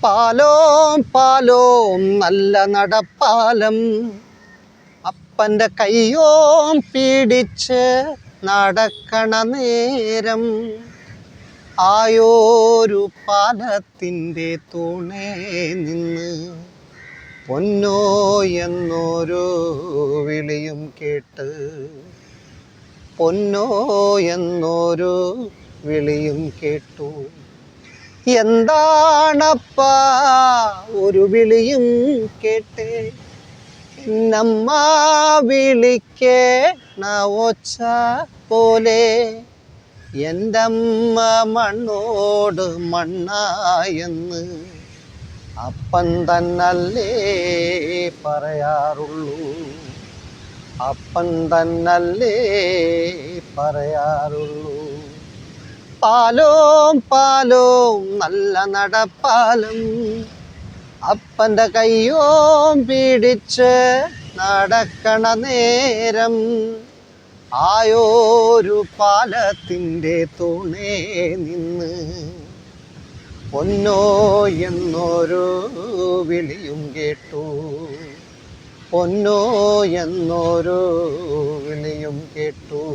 പാലോം പാലോം നല്ല നടപ്പാലം, അപ്പൻ്റെ കയ്യോം പിടിച്ച് നടക്കണ നേരം, ആയോരു പാലത്തിൻ്റെ തൂണേ നിന്ന് പൊന്നോ എന്നൊരു വിളിയും കേട്ട്, പൊന്നോ എന്നൊരു വിളിയും കേട്ടു. എന്താണപ്പാ ഒരു വിളിയും കേട്ടേ, എന്നമ്മ വിളിക്കേണ ഒച്ച പോലെ, എൻ്റമ്മ മണ്ണോട് മണ്ണായെന്ന് അപ്പൻ തന്നല്ലേ പറയാറുള്ളൂ, അപ്പൻ തന്നല്ലേ പറയാറുള്ളൂ. പാലോം പാലോം നല്ല നടപ്പാലം, അപ്പൻ്റെ കയ്യോം പിടിച്ച് നടക്കണ നേരം, ആയോരു പാലത്തിൻ്റെ തൂണേ നിന്ന് പൊന്നോ എന്നൊരു വിളിയും കേട്ടു, പൊന്നോ എന്നൊരു വിളിയും കേട്ടു.